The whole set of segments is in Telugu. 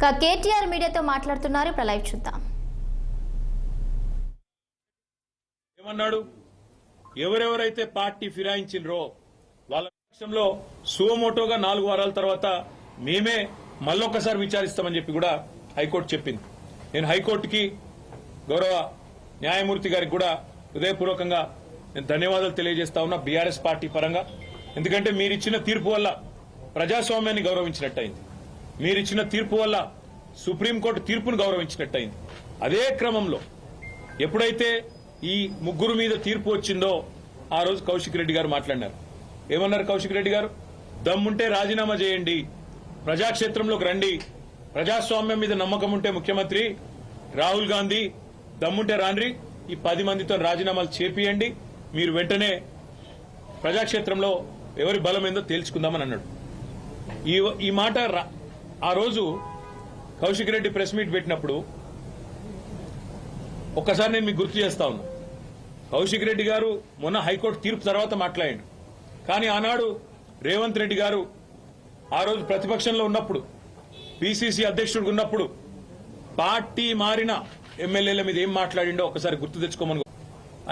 కేటీఆర్ మీడియాతో మాట్లాడుతున్నారు. ఇప్పుడు లైవ్ చూద్దాం. ఏమన్నాడు? ఎవరెవరైతే పార్టీ ఫిరాయించిండ్రో వాళ్ళ పక్షంలో సువమోటోగా 4 వారాల తర్వాత మేమే మళ్ళొక్కసారి విచారిస్తామని చెప్పి కూడా హైకోర్టు చెప్పింది. నేను హైకోర్టుకి గౌరవ న్యాయమూర్తి గారికి కూడా హృదయపూర్వకంగా నేను ధన్యవాదాలు తెలియజేస్తా ఉన్నా బీఆర్ఎస్ పార్టీ పరంగా. ఎందుకంటే మీరిచ్చిన తీర్పు వల్ల ప్రజాస్వామ్యాన్ని గౌరవించినట్టయింది, మీరిచ్చిన తీర్పు వల్ల సుప్రీంకోర్టు తీర్పును గౌరవించినట్టయింది. అదే క్రమంలో ఎప్పుడైతే ఈ ముగ్గురు మీద తీర్పు వచ్చిందో ఆ రోజు కౌశిక్ రెడ్డి గారు మాట్లాడినారు. ఏమన్నారు కౌశిక్ రెడ్డి గారు? దమ్ముంటే రాజీనామా చేయండి, ప్రజాక్షేత్రంలోకి రండి, ప్రజాస్వామ్యం మీద నమ్మకం ఉంటే ముఖ్యమంత్రి రాహుల్ గాంధీ దమ్ముంటే రాండ్రి, ఈ 10 మందితో రాజీనామాలు చేపియండి, మీరు వెంటనే ప్రజాక్షేత్రంలో ఎవరి బలం ఏందో తేల్చుకుందామని అన్నాడు. ఈ మాట ఆ రోజు కౌశిక్ రెడ్డి ప్రెస్ మీట్ పెట్టినప్పుడు ఒక్కసారి నేను మీకు గుర్తు చేస్తా ఉన్నా. కౌశిక్ రెడ్డి గారు మొన్న హైకోర్టు తీర్పు తర్వాత మాట్లాడాడు. కానీ ఆనాడు రేవంత్ రెడ్డి గారు ఆ రోజు ప్రతిపక్షంలో ఉన్నప్పుడు, పిసిసి అధ్యక్షుడు ఉన్నప్పుడు పార్టీ మారిన ఎమ్మెల్యేల మీద ఏం మాట్లాడిండో ఒకసారి గుర్తు తెచ్చుకోమని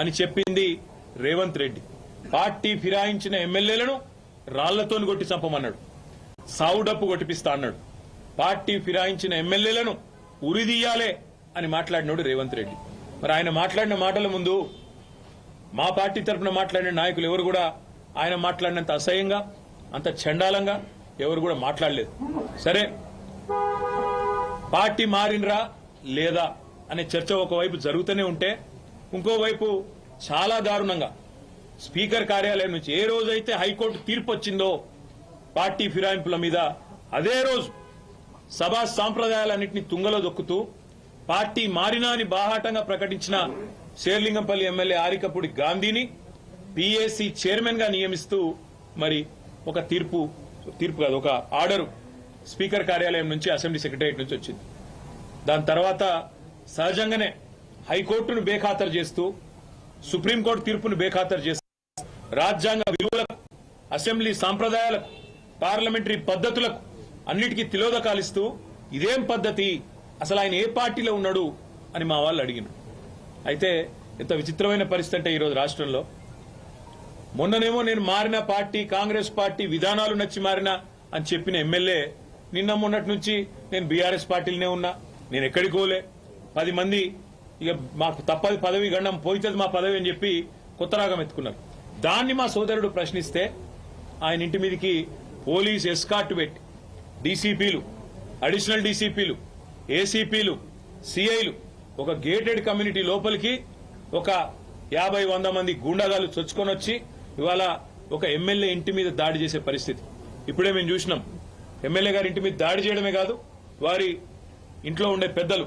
అని చెప్పింది రేవంత్ రెడ్డి. పార్టీ ఫిరాయించిన ఎమ్మెల్యేలను రాళ్లతో కొట్టి చంపమన్నాడు, సావుడప్పు కొట్టిపిస్తా అన్నాడు. పార్టీ ఫిరాయించిన ఎమ్మెల్యేలను ఉరిదీయాలే అని మాట్లాడినాడు రేవంత్ రెడ్డి. మరి ఆయన మాట్లాడిన మాటల ముందు మా పార్టీ తరఫున మాట్లాడిన నాయకులు ఎవరు కూడా ఆయన మాట్లాడినంత అసహ్యంగా, అంత చండాలంగా ఎవరు కూడా మాట్లాడలేదు. సరే, పార్టీ మారినరా లేదా అనే చర్చ ఒకవైపు జరుగుతూనే ఉంటే, ఇంకోవైపు చాలా దారుణంగా స్పీకర్ కార్యాలయం నుంచి ఏ రోజైతే హైకోర్టు తీర్పు వచ్చిందో పార్టీ ఫిరాయింపుల మీద, అదే రోజు సభా సాంప్రదాయాలన్నింటినీ తుంగలో దొక్కుతూ పార్టీ మారినా అని బాహాటంగా ప్రకటించిన శేర్లింగంపల్లి ఎమ్మెల్యే ఆరికపూడి గాంధీని పిఏసీ చైర్మన్ గా నియమిస్తూ మరి ఒక తీర్పు కాదు, ఒక ఆర్డరు స్పీకర్ కార్యాలయం నుంచి, అసెంబ్లీ సెక్రటరియట్ నుంచి వచ్చింది. దాని తర్వాత సహజంగానే హైకోర్టును బేఖాతరు చేస్తూ, సుప్రీంకోర్టు తీర్పును బేఖాతరు చేస్తూ, రాజ్యాంగ విలువలకు, అసెంబ్లీ సాంప్రదాయాలకు, పార్లమెంటరీ పద్ధతులకు అన్నిటికీ తిలోదకాలిస్తూ ఇదేం పద్ధతి, అసలు ఆయన ఏ పార్టీలో ఉన్నాడు అని మా వాళ్ళు అడిగినారు. అయితే ఎంత విచిత్రమైన పరిస్థితి అంటే ఈరోజు రాష్ట్రంలో, మొన్ననేమో నేను మారిన పార్టీ కాంగ్రెస్ పార్టీ విధానాలు నచ్చి మారినా అని చెప్పిన ఎమ్మెల్యే నిన్న మొన్నటి నుంచి నేను బీఆర్ఎస్ పార్టీలోనే ఉన్నా, నేను ఎక్కడికి పోలే, 10 మంది ఇక మాకు తప్పది పదవి గండం పోయితుంది మా పదవి అని చెప్పి కొత్త రాగం ఎత్తుకున్నారు. దాన్ని మా సోదరుడు ప్రశ్నిస్తే ఆయన ఇంటి మీదకి పోలీస్ ఎస్కార్ట్ పెట్టి డీసీపీలు, అడిషనల్ డీసీపీలు, ఏసీపీలు, సిఐలు ఒక గేటెడ్ కమ్యూనిటీ లోపలికి ఒక 50-100 మంది గూండాగాలు చొచ్చుకొని వచ్చి ఇవాళ ఒక ఎమ్మెల్యే ఇంటి మీద దాడి చేసే పరిస్థితి ఇప్పుడే మేము చూసినాం. ఎమ్మెల్యే గారి ఇంటి మీద దాడి చేయడమే కాదు, వారి ఇంట్లో ఉండే పెద్దలు,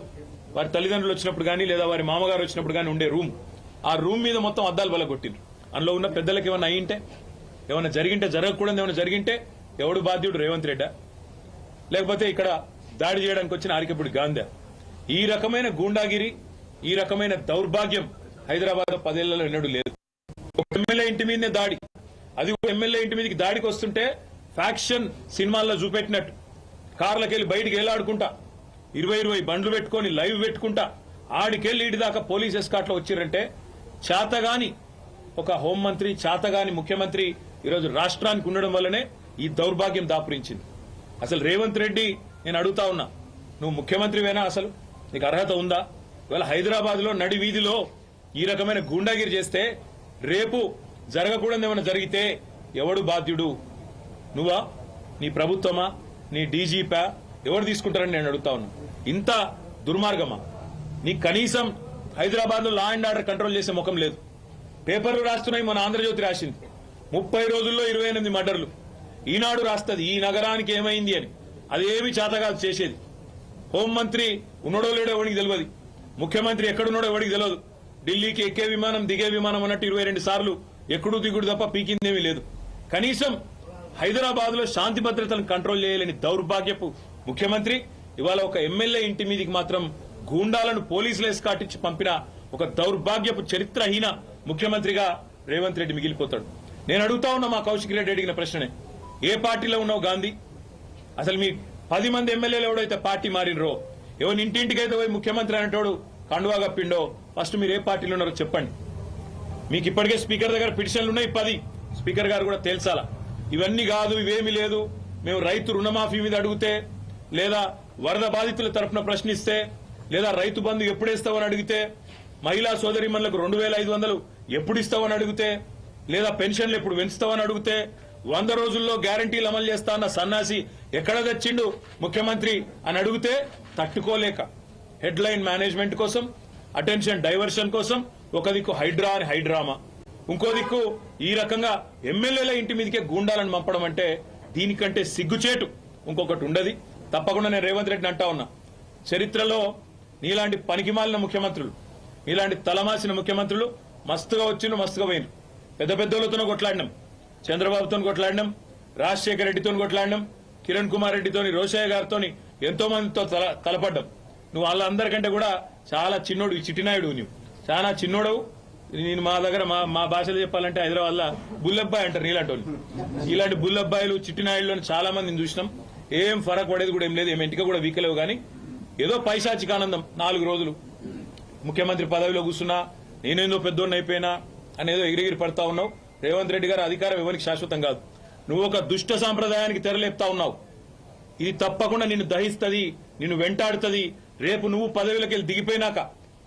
వారి తల్లిదండ్రులు వచ్చినప్పుడు కానీ లేదా వారి మామగారు వచ్చినప్పుడు కానీ ఉండే ఆ రూమ్ మీద మొత్తం అద్దాలు బలగొట్టిండ్రు. అందులో ఉన్న పెద్దలకు ఏమన్నా అయ్యింటే, ఏమన్నా జరిగింటే, జరగకూడదు ఏమైనా జరిగింటే ఎవడు బాధ్యుడు? రేవంత్ రెడ్డా, లేకపోతే ఇక్కడ దాడి చేయడానికి వచ్చిన ఆరికపూడి గాంధీ? ఈ రకమైన గూండాగిరి, ఈ రకమైన దౌర్భాగ్యం హైదరాబాద్ 10 ఏళ్లలో ఎన్నడూ లేదు. ఒక ఎమ్మెల్యే ఇంటి మీదనే దాడి, అది ఎమ్మెల్యే ఇంటి మీదకి దాడికి వస్తుంటే ఫ్యాక్షన్ సినిమాల్లో చూపెట్టినట్టు కార్లకెళ్లి బయటికి వెళ్ళాడుకుంటా 20 బండ్లు పెట్టుకుని లైవ్ పెట్టుకుంటా ఆడికెళ్లి ఇటు దాకా పోలీస్ ఎస్కాట్లో వచ్చిరంటే చేతగాని ఒక హోంమంత్రి, చేతగాని ముఖ్యమంత్రి ఈరోజు రాష్ట్రానికి ఉండడం వల్లనే ఈ దౌర్భాగ్యం దాపురించింది. అసలు రేవంత్ రెడ్డి, నేను అడుగుతా ఉన్నా, నువ్వు ముఖ్యమంత్రివేనా? అసలు నీకు అర్హత ఉందా? ఇవాళ హైదరాబాద్ లో నడి వీధిలో ఈ రకమైన గూండాగిరి చేస్తే రేపు జరగకూడదు ఏమైనా జరిగితే ఎవడు బాధ్యుడు? నువ్వా, నీ ప్రభుత్వమా, నీ డీజీపా? ఎవరు తీసుకుంటారని నేను అడుగుతా ఉన్నా. ఇంత దుర్మార్గమా? నీ కనీసం హైదరాబాద్ లో లా అండ్ ఆర్డర్ కంట్రోల్ చేసే ముఖం లేదు. పేపర్లు రాస్తున్నాయి, మన ఆంధ్రజ్యోతి రాసింది 30 రోజుల్లో 28 మర్డర్లు. ఈనాడు రాస్తుంది ఈ నగరానికి ఏమైంది అని. అదేమి చేతగాదు చేసేది. హోంమంత్రి ఉన్నాడో లేడో ఎవరికి తెలియదు, ముఖ్యమంత్రి ఎక్కడున్నాడో ఎవరికి తెలియదు. ఢిల్లీకి ఎక్కే విమానం దిగే విమానం అన్నట్టు 22 సార్లు ఎక్కడు దిగుడు తప్ప పీకిందేమీ లేదు. కనీసం హైదరాబాద్ లో శాంతి భద్రతలను కంట్రోల్ చేయలేని దౌర్భాగ్యపు ముఖ్యమంత్రి ఇవాళ ఒక ఎమ్మెల్యే ఇంటి మీదికి మాత్రం గూండాలను పోలీసులు ఎస్కాటించి పంపిన ఒక దౌర్భాగ్యపు చరిత్రహీన ముఖ్యమంత్రిగా రేవంత్ రెడ్డి మిగిలిపోతాడు. నేను అడుగుతా ఉన్నా మా కౌశిక్ రెడ్డి అడిగిన ప్రశ్ననే, ఏ పార్టీలో ఉన్నావు గాంధీ? అసలు మీ 10 మంది ఎమ్మెల్యేలు ఎవడైతే పార్టీ మారినరో, ఎవరి ఇంటింటికైతే పోయి ముఖ్యమంత్రి అనేటోడు కండువా కప్పిండో, ఫస్ట్ మీరు ఏ పార్టీలో ఉన్నారో చెప్పండి. మీకు ఇప్పటికే స్పీకర్ దగ్గర పిటిషన్లు ఉన్నాయి 10. స్పీకర్ గారు కూడా తేల్చాలా. ఇవన్నీ కాదు, ఇవేమీ లేదు, మేము రైతు రుణమాఫీ మీద అడిగితే, లేదా వరద బాధితుల తరఫున ప్రశ్నిస్తే, లేదా రైతు బంధు ఎప్పుడు ఇస్తావని అడిగితే, మహిళా సోదరిమణులకు 2500 ఎప్పుడు ఇస్తావని అడిగితే, లేదా పెన్షన్లు ఎప్పుడు పెంచుతావని అడిగితే, 100 రోజుల్లో గ్యారంటీలు అమలు చేస్తా అన్న సన్నాసి ఎక్కడ తెచ్చిండు ముఖ్యమంత్రి అని అడిగితే తట్టుకోలేక హెడ్లైన్ మేనేజ్మెంట్ కోసం, అటెన్షన్ డైవర్షన్ కోసం ఒక దిక్కు హైడ్రా అని హైడ్రామా, ఇంకో దిక్కు ఈ రకంగా ఎమ్మెల్యేల ఇంటి మీదకే గూండాలను పంపడం అంటే దీనికంటే సిగ్గుచేటు ఇంకొకటి ఉండదు. తప్పకుండా నేను రేవంత్ రెడ్డిని అంటా ఉన్నా, చరిత్రలో నీలాంటి పనికిమాలిన ముఖ్యమంత్రులు, నీలాంటి తలమాసిన ముఖ్యమంత్రులు మస్తుగా వచ్చిండ్రు, మస్తుగా పోయినారు. పెద్ద పెద్దోళ్ళతో కొట్లాడినాం, చంద్రబాబుతో కొట్లాడినాం, రాజశేఖర రెడ్డితో కొట్లాడినాం, కిరణ్ కుమార్ రెడ్డితోని, రోషయ్య గారితో ఎంతో మందితో తలపడ్డాం. నువ్వు వాళ్ళందరికంటే కూడా చాలా చిన్నోడు, ఈ చిట్టినాయుడు, నువ్వు చాలా చిన్నోడవు. నేను మా దగ్గర మా భాషలో చెప్పాలంటే హైదరాబాద్ లో బుల్లబ్బాయి అంటారు నీలాంటి వాళ్ళు. ఇలాంటి బుల్లబ్బాయిలు చిట్టినాయుడులను చాలా మందిని చూసినాం. ఏం ఫరక్ పడేది కూడా ఏం లేదు, ఏం ఇంటికి కూడా వీకలేవు. కానీ ఏదో పైశాచిక ఆనందం, 4 రోజులు ముఖ్యమంత్రి పదవిలో కూర్చున్నా, నేనేందో పెద్దోడిని అయిపోయినా అనేదో ఎగిరిగిరి పడతా ఉన్నావు. రేవంత్ రెడ్డి గారు అధికారం ఎవరికి శాశ్వతం కాదు. నువ్వు ఒక దుష్ట సాంప్రదాయానికి తెరలేపుతా ఉన్నావు. ఇది తప్పకుండా నిన్ను దహిస్తుంది, నిన్ను వెంటాడుతుంది. రేపు నువ్వు పదవిలోకి వెళ్ళి దిగిపోయినాక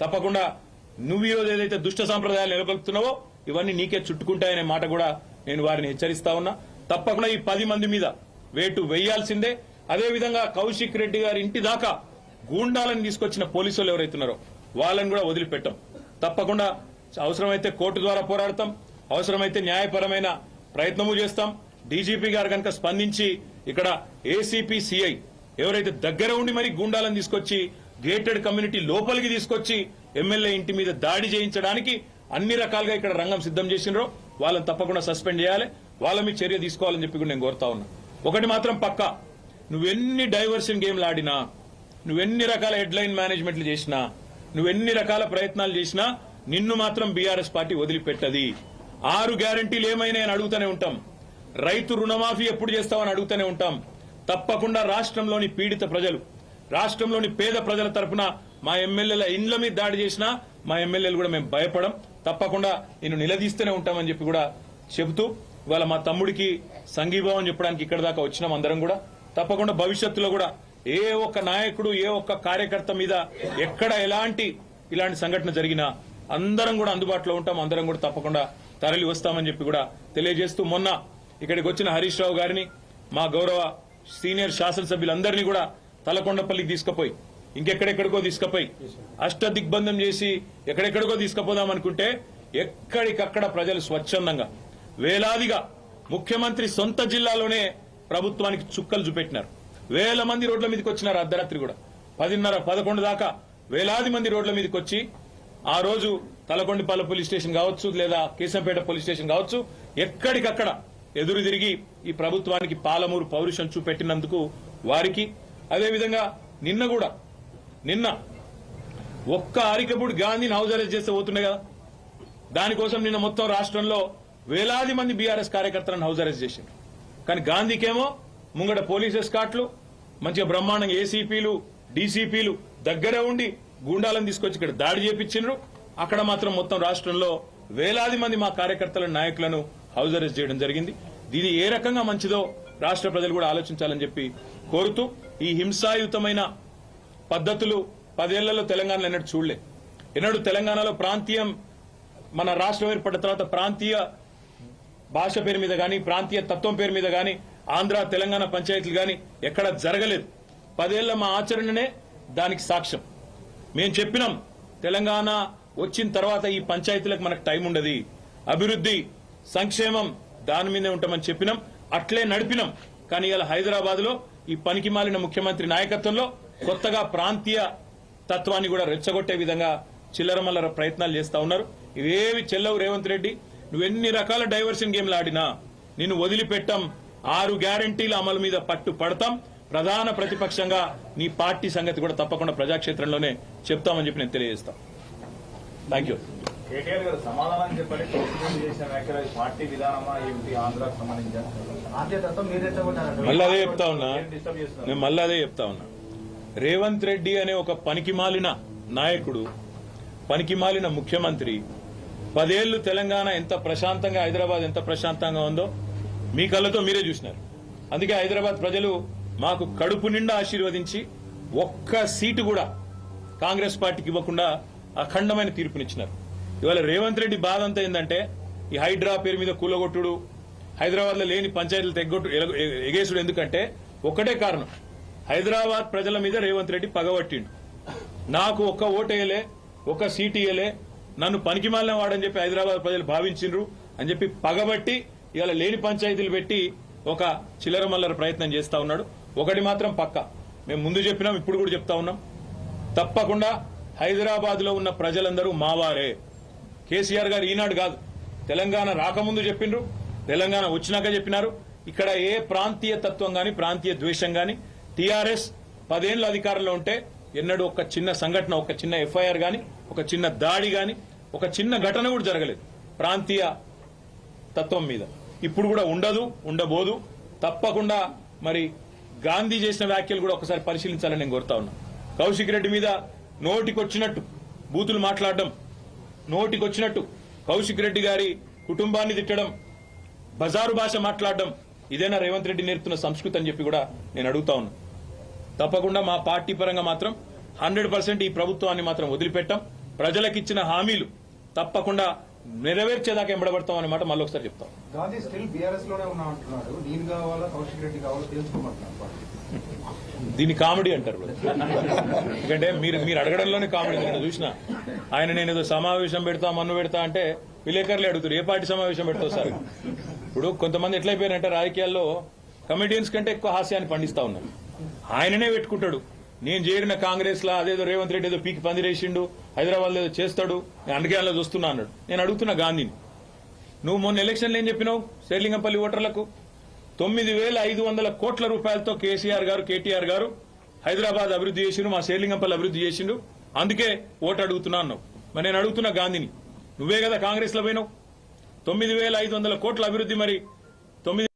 తప్పకుండా నువ్వు ఈరోజు ఏదైతే దుష్ట సాంప్రదాయాలు నెలకొల్పుతున్నావో ఇవన్నీ నీకే చుట్టుకుంటాయనే మాట కూడా నేను వారిని హెచ్చరిస్తా ఉన్నా. తప్పకుండా ఈ 10 మంది మీద వేటు వేయాల్సిందే. అదేవిధంగా కౌశిక్ రెడ్డి గారి ఇంటి దాకా గూండాలను తీసుకొచ్చిన పోలీసులు ఎవరైతున్నారో వాళ్ళని కూడా వదిలిపెట్టాం. తప్పకుండా అవసరమైతే కోర్టు ద్వారా పోరాడతాం, అవసరమైతే న్యాయపరమైన ప్రయత్నము చేస్తాం. డీజీపీ గారు కనుక స్పందించి ఇక్కడ ఏసీపీ సిఐ ఎవరైతే దగ్గర ఉండి మరి గూండాలను తీసుకొచ్చి గేటెడ్ కమ్యూనిటీ లోపలికి తీసుకొచ్చి ఎమ్మెల్యే ఇంటి మీద దాడి చేయించడానికి అన్ని రకాలుగా ఇక్కడ రంగం సిద్ధం చేసినారో వాళ్ళని తప్పకుండా సస్పెండ్ చేయాలి, వాళ్ళ మీద చర్య తీసుకోవాలని చెప్పి కూడా నేను కోరుతా ఉన్నా. ఒకటి మాత్రం పక్కా, నువ్వెన్ని డైవర్షన్ గేమ్లు ఆడినా, నువ్వెన్ని రకాల హెడ్లైన్ మేనేజ్మెంట్లు చేసినా, నువ్వెన్ని రకాల ప్రయత్నాలు చేసినా నిన్ను మాత్రం బీఆర్ఎస్ పార్టీ వదిలిపెట్టది. 6 గ్యారంటీలు ఏమైనా అని అడుగుతూనే ఉంటాం. రైతు రుణమాఫీ ఎప్పుడు చేస్తామని అడుగుతూనే ఉంటాం. తప్పకుండా రాష్ట్రంలోని పీడిత ప్రజలు, రాష్ట్రంలోని పేద ప్రజల తరఫున మా ఎమ్మెల్యేల ఇండ్ల మీద దాడి చేసినా మా ఎమ్మెల్యేలు కూడా మేము భయపడం. తప్పకుండా నేను నిలదీస్తూనే ఉంటామని చెప్పి కూడా చెబుతూ ఇవాళ మా తమ్ముడికి సంఘీభావం చెప్పడానికి ఇక్కడ దాకా వచ్చినాం అందరం కూడా. తప్పకుండా భవిష్యత్తులో కూడా ఏ ఒక్క నాయకుడు, ఏ ఒక్క కార్యకర్త మీద ఎక్కడ ఇలాంటి సంఘటన జరిగినా అందరం కూడా అందుబాటులో ఉంటాం, అందరం కూడా తప్పకుండా తరలి వస్తామని చెప్పి కూడా తెలియజేస్తూ, మొన్న ఇక్కడికి వచ్చిన హరీష్ రావు గారిని, మా గౌరవ సీనియర్ శాసనసభ్యులందరినీ కూడా తలకొండపల్లికి తీసుకుపోయి, ఇంకెక్కడెక్కడికో తీసుకుపోయి అష్టదిగ్బంధం చేసి ఎక్కడెక్కడికో తీసుకుపోదాం అనుకుంటే ఎక్కడికక్కడ ప్రజలు స్వచ్ఛందంగా వేలాదిగా ముఖ్యమంత్రి సొంత జిల్లాలోనే ప్రభుత్వానికి చుక్కలు చూపెట్టినారు. వేల మంది రోడ్ల మీదకి వచ్చినారు. అర్ధరాత్రి కూడా 10:30, 11 దాకా వేలాది మంది రోడ్ల మీదకి వచ్చి ఆ రోజు తలకొండపల్లి పోలీస్ స్టేషన్ కావచ్చు, లేదా కేశంపేట పోలీస్ స్టేషన్ కావచ్చు, ఎక్కడికక్కడ ఎదురు తిరిగి ఈ ప్రభుత్వానికి పాలమూరు పౌరుషం చూపెట్టినందుకు వారికి, అదేవిధంగా నిన్న ఒక్క అరికపూడి గాంధీని హౌస్ అరెస్ట్ చేస్తే పోతున్నాయి కదా, దానికోసం నిన్న మొత్తం రాష్ట్రంలో వేలాది మంది బీఆర్ఎస్ కార్యకర్తలను హౌస్ అరెస్ట్ చేశారు. కానీ గాంధీకేమో ముంగట పోలీస్ ఎస్కాట్లు, మంచిగా బ్రహ్మాండంగా ఏసీపీలు, డీసీపీలు దగ్గర ఉండి గూండాలను తీసుకొచ్చి ఇక్కడ దాడి చేపించిండ్రు. అక్కడ మాత్రం మొత్తం రాష్ట్రంలో వేలాది మంది మా కార్యకర్తల నాయకులను హౌస్ అరెస్ట్ చేయడం జరిగింది. ఇది ఏ రకంగా మంచిదో రాష్ట్ర ప్రజలు కూడా ఆలోచించాలని చెప్పి కోరుతూ, ఈ హింసాయుతమైన పద్ధతులు 10 ఏళ్లలో తెలంగాణలో ఎన్నడూ చూడలే. ఎన్నడూ తెలంగాణలో ప్రాంతీయం, మన రాష్ట్రం ఏర్పడిన తర్వాత ప్రాంతీయ భాష పేరు మీద గానీ, ప్రాంతీయ తత్వం పేరు మీద గానీ, ఆంధ్ర తెలంగాణ పంచాయతీలు గానీ ఎక్కడ జరగలేదు. 10 ఏళ్ల మా ఆచరణనే దానికి సాక్ష్యం. మేం చెప్పినాం, తెలంగాణ వచ్చిన తర్వాత ఈ పంచాయతీలకు మనకు టైం ఉండదు, అభివృద్ధి సంక్షేమం దాని మీదే ఉంటామని చెప్పినాం, అట్లే నడిపినాం. కానీ ఇలా హైదరాబాద్ లో ఈ పనికిమాలిన ముఖ్యమంత్రి నాయకత్వంలో కొత్తగా ప్రాంతీయ తత్వాన్ని కూడా రెచ్చగొట్టే విధంగా చిల్లరమల్లర ప్రయత్నాలు చేస్తా ఉన్నారు. ఇవేవి చెల్లవు రేవంత్ రెడ్డి. నువ్వెన్ని రకాల డైవర్షన్ గేమ్లు ఆడినా నిన్ను వదిలిపెట్టాం. 6 గ్యారంటీల అమలు మీద పట్టు పడతాం. ప్రధాన ప్రతిపక్షంగా నీ పార్టీ సంగతి కూడా తప్పకుండా ప్రజాక్షేత్రంలోనే చెప్తామని చెప్పి నేను తెలియజేస్తాను. Thank you. కేటీఆర్ గారు సమాధానం చెప్పండి. ప్రభుత్వం చేసిన వ్యాఖ్యలు అది పార్టీ విధానమా ఏమిటి? ఆంధ్రాకు సంబంధించిన ఆద్యతతో మీరు రెచ్చగొట్టారు. మళ్ళీ అదే చెప్తా ఉన్నా, డిస్టర్బ్ చేస్తున్నారు. నేను మళ్ళీ అదే చెప్తా ఉన్నా. రేవంత్ రెడ్డి అనే ఒక పనికిమాలిన నాయకుడు, పనికిమాలిన ముఖ్యమంత్రి 10 ఏళ్లు తెలంగాణ ఎంత ప్రశాంతంగా, హైదరాబాద్ ఎంత ప్రశాంతంగా ఉందో మీ కళ్ళతో మీరే చూసినారు. అందుకే హైదరాబాద్ ప్రజలు మాకు కడుపు నిండా ఆశీర్వదించి ఒక్క సీటు కూడా కాంగ్రెస్ పార్టీకి ఇవ్వకుండా అఖండమైన తీర్పునిచ్చినారు. ఇవాళ రేవంత్ రెడ్డి బాధ అంతా ఏంటంటే ఈ హైడ్రా పేరు మీద కూలగొట్టుడు, హైదరాబాద్ లో లేని పంచాయతీలు తెగ్గొట్టు ఎగేసుడు. ఎందుకంటే ఒక్కటే కారణం, హైదరాబాద్ ప్రజల మీద రేవంత్ రెడ్డి పగబట్టిండు. నాకు ఒక్క ఓటేయలే, ఒక్క సీటు ఇయ్యలే, నన్ను పనికిమాలిన వాడని చెప్పి హైదరాబాద్ ప్రజలు భావించిండ్రు అని చెప్పి పగబట్టి ఇవాళ లేని పంచాయతీలు పెట్టి ఒక చిల్లర మల్లర ప్రయత్నం చేస్తా ఉన్నాడు. ఒకటి మాత్రం పక్క, మేము ముందు చెప్పినాం, ఇప్పుడు కూడా చెప్తా ఉన్నాం, తప్పకుండా హైదరాబాద్ లో ఉన్న ప్రజలందరూ మావారే. కేసీఆర్ గారు ఈనాడు కాదు, తెలంగాణ రాకముందు చెప్పిండ్రు, తెలంగాణ వచ్చినాక చెప్పినారు. ఇక్కడ ఏ ప్రాంతీయ తత్వం గాని, ప్రాంతీయ ద్వేషం గాని, టీఆర్ఎస్ 10 ఏళ్ల అధికారంలో ఉంటే ఎన్నడూ ఒక చిన్న సంఘటన, ఒక చిన్న ఎఫ్ఐఆర్ గాని, ఒక చిన్న దాడి గాని, ఒక చిన్న ఘటన కూడా జరగలేదు ప్రాంతీయ తత్వం మీద. ఇప్పుడు కూడా ఉండదు, ఉండబోదు. తప్పకుండా మరి గాంధీ చేసిన వ్యాఖ్యలు కూడా ఒకసారి పరిశీలించాలని నేను కోరుతా ఉన్నా. కౌశిక్ రెడ్డి మీద నోటికొచ్చినట్టు బూతులు మాట్లాడడం, నోటికొచ్చినట్టు కౌశిక్ రెడ్డి గారి కుటుంబాన్ని తిట్టడం, బజారు భాష మాట్లాడడం, ఇదేనా రేవంత్ రెడ్డి నేర్పుతున్న సంస్కృతి అని చెప్పి కూడా నేను అడుగుతా ఉన్నా. తప్పకుండా మా పార్టీ పరంగా మాత్రం 100% ఈ ప్రభుత్వాన్ని మాత్రం వదిలిపెట్టాం. ప్రజలకిచ్చిన హామీలు తప్పకుండా నెరవేర్చేదాకా ఎంబడబడతాం అనే మాట మళ్ళీ ఒకసారి చెప్తాం. గాంధీ స్టిల్ బీఆర్ఎస్ లోనే ఉన్నా అంటున్నాడు. నేను కావాలా, కౌశిక్ రెడ్డి కావాలో తెలుసుకోమంటున్నాను. దీన్ని కామెడీ అంటారు. ఎందుకంటే మీరు అడగడంలోనే కామెడీ. నేను చూసిన ఆయన, నేను ఏదో సమావేశం పెడతా, మన్ను పెడతా అంటే విలేకరులే అడుగుతారు, ఏ పార్టీ సమావేశం పెడతావు సార్. ఇప్పుడు కొంతమంది ఎట్లయిపోయారంటే రాజకీయాల్లో కమిడియన్స్ కంటే ఎక్కువ హాస్యాన్ని పండిస్తా ఉన్నారు. ఆయననే పెట్టుకుంటాడు, నేను చేరిన కాంగ్రెస్ లా అదేదో రేవంత్ రెడ్డి ఏదో పీకి పందిరేసిండు, హైదరాబాద్ ఏదో చేస్తాడు, నేను అందుకే అలా చూస్తున్నా అన్నాడు. నేను అడుగుతున్నా గాంధీని, నువ్వు మొన్న ఎలక్షన్లు ఏం చెప్పినావు శేర్లింగంపల్లి ఓటర్లకు? 9,500 కోట్ల రూపాయలతో కేసీఆర్ గారు, కేటీఆర్ గారు హైదరాబాద్ అభివృద్ధి చేసిండు, మా శేర్లింగంపల్లి అభివృద్ధి చేసిండు, అందుకే ఓటు అడుగుతున్నా అన్నావు. మరి నేను అడుగుతున్నా గాంధీని, నువ్వే కదా కాంగ్రెస్ లో పోయినావు, 9,500 కోట్ల అభివృద్ధి, మరి 9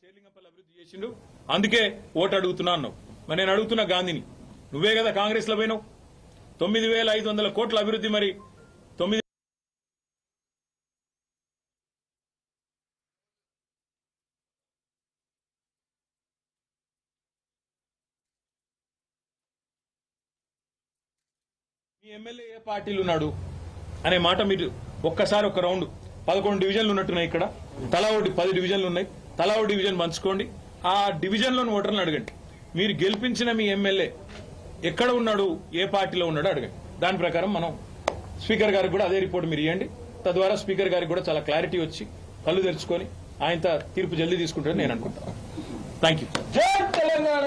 శేర్లింగంపల్లి అభివృద్ధి చేసిండు, అందుకే ఓటు అడుగుతున్నా అన్నావు. మరి నేను అడుగుతున్నా గాంధీని, నువ్వే కదా కాంగ్రెస్ లో పోయినావు, 9,500 కోట్ల అభివృద్ధి, మరి 9 మీ ఎమ్మెల్యే ఏ పార్టీలు ఉన్నాడు అనే మాట మీరు ఒక్కసారి ఒక రౌండ్, 11 డివిజన్లు ఉన్నట్టున్నాయి ఇక్కడ, తలా ఒకటి 10 డివిజన్లు ఉన్నాయి, తలా ఒక డివిజన్ పంచుకోండి, ఆ డివిజన్లోని ఓటర్లను అడగండి, మీరు గెలిపించిన మీ ఎమ్మెల్యే ఎక్కడ ఉన్నాడు, ఏ పార్టీలో ఉన్నాడో అడగండి. దాని ప్రకారం మనం స్పీకర్ గారికి కూడా అదే రిపోర్ట్ మీరు ఇవ్వండి. తద్వారా స్పీకర్ గారికి కూడా చాలా క్లారిటీ వచ్చి కళ్ళు తెరుచుకొని ఆయన తీర్పు జల్దీ తీసుకుంటారని నేను అనుకుంటాను. Thank you. జై తెలంగాణ.